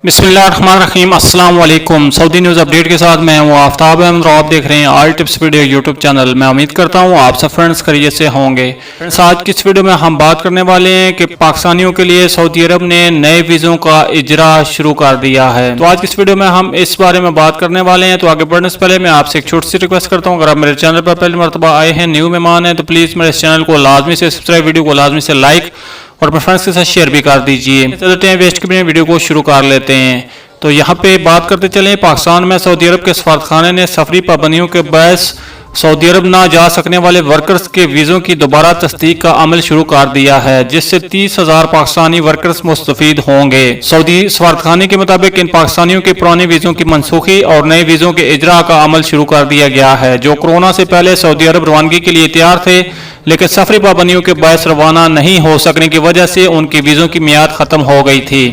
बिस्मिल्लाहिर्रहमानिर्रहीम अस्सलाम वालेकुम। सऊदी न्यूज़ अपडेट के साथ मैं हूँ आफ्ताब अहमद और आप देख रहे हैं all tips video YouTube channel. मैं उम्मीद करता हूँ आप सब फ्रेंड्स खैरियत से होंगे। फ्रेंड्स, आज की इस वीडियो में हम बात करने वाले हैं कि पाकिस्तानियों के लिए सऊदी अरब ने नए वीज़ों का इजरा शुरू कर दिया है। तो आज की इस वीडियो में हम इस बारे में बात करने वाले हैं। तो आगे बढ़ने से पहले मैं आपसे एक छोटी सी रिक्वेस्ट करता हूँ, अगर आप मेरे चैनल पर पहली मरतबा आए हैं, न्यू मेहमान हैं, तो प्लीज़ मेरे इस चैनल को लाजमी से सब्सक्राइब, वीडियो को लाजमी से लाइक और अपने फ्रेंड्स के साथ शेयर भी कर दीजिए। चलते हैं वेस्ट के बिना वीडियो को शुरू कर लेते हैं। तो यहाँ पे बात करते चलें, पाकिस्तान में सऊदी अरब के सफारतखाने ने सफरी पाबंदियों के बायस सऊदी अरब ना जा सकने वाले वर्कर्स के वीज़ों की दोबारा तस्दीक का अमल शुरू कर दिया है, जिससे 30,000 पाकिस्तानी वर्कर्स मुस्तफीद होंगे। सऊदी सफारतखाने के मुताबिक इन पाकिस्तानियों के पुराने वीज़ों की मनसूखी और नए वीज़ों के इजरा का अमल शुरू कर दिया गया है, जो कोरोना से पहले सऊदी अरब रवानगी के लिए तैयार थे, लेकिन सफरी पाबंदियों के बायस रवाना नहीं हो सकने की वजह से उनकी वीज़ों की मियाद ख़त्म हो गई थी।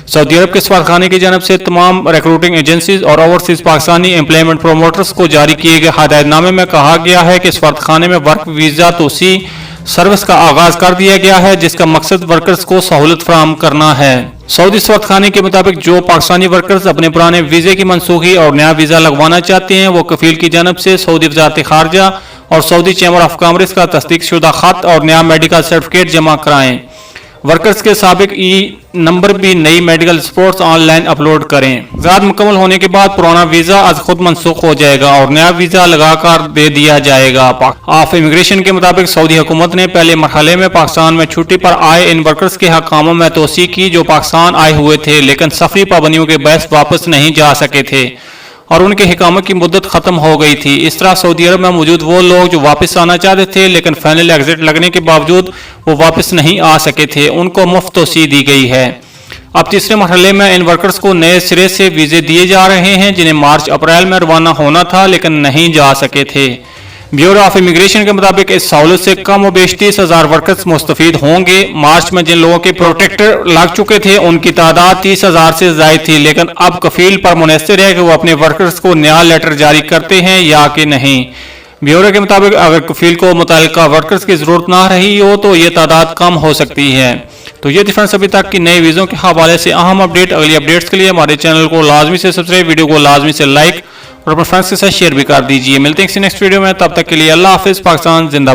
सऊदी अरब के सफारतखाने की जानब से तमाम रिक्रूटिंग एजेंसीज और ओवरसीज पाकिस्तानी एम्प्लॉयमेंट प्रोमोटर्स को जारी किए गए हदायतनामे में कहा गया है कि सफारतखाने में वर्क वीज़ा तोसी सर्विस का आगाज कर दिया गया है, जिसका मकसद वर्कर्स को सहूलत फराहम करना है। सऊदी सफारतखाने के मुताबिक जो पाकिस्तानी वर्कर्स अपने पुराने वीज़े की मनसूखी और नया वीज़ा लगवाना चाहते हैं, वो कफील की जानब से सऊदी वजारत खारजा और सऊदी चैम्बर ऑफ कॉमर्स का तस्दीक शुदा खत और नया मेडिकल सर्टिफिकेट जमा कराएं। वर्कर्स के साबिक ई नंबर भी नई मेडिकल रिपोर्ट्स ऑनलाइन अपलोड करें। ज़ात मुकम्मल होने के बाद पुराना वीज़ा आज खुद मनसूख हो जाएगा और नया वीज़ा लगाकर दे दिया जाएगा। ऑफ इमिग्रेशन के मुताबिक सऊदी हुकूमत ने पहले मरहले में पाकिस्तान में छुट्टी पर आए इन वर्कर्स के हकामों में तोसी की, जो पाकिस्तान आए हुए थे लेकिन सफरी पाबंदियों के बायस वापस नहीं जा सके थे और उनके हिकामत की मुद्दत ख़त्म हो गई थी। इस तरह सऊदी अरब में मौजूद वो लोग जो वापस आना चाहते थे लेकिन फाइनल एग्जिट लगने के बावजूद वो वापस नहीं आ सके थे, उनको मुफ्त तोसी दी गई है। अब तीसरे मरहले में इन वर्कर्स को नए सिरे से वीज़े दिए जा रहे हैं, जिन्हें मार्च अप्रैल में रवाना होना था लेकिन नहीं जा सके थे। ब्यूरो ऑफ इमिग्रेशन के मुताबिक इस सहूलत से कम व बेश 30,000 वर्कर्स मुस्तफीद होंगे। मार्च में जिन लोगों के प्रोटेक्टर लग चुके थे उनकी तादाद 30,000 से ज़ायद थी, लेकिन अब कफील पर मुनहसर है कि वो अपने वर्कर्स को नया लेटर जारी करते हैं या कि नहीं। ब्यूरो के मुताबिक अगर कफील को मुतल्लिका वर्कर्स की ज़रूरत ना रही हो तो ये तादाद कम हो सकती है। तो ये डिफरेंस अभी तक की नए वीज़ों के हवाले से अहम अपडेट। अगली अपडेट्स के लिए हमारे चैनल को लाजमी से सब्सक्राइब, वीडियो को लाजमी से लाइक और अपने फ्रेंड्स के साथ शेयर भी कर दीजिए। मिलते हैं किसी नेक्स्ट वीडियो में, तब तक के लिए अल्लाह हाफिज़। पाकिस्तान जिंदाबाद।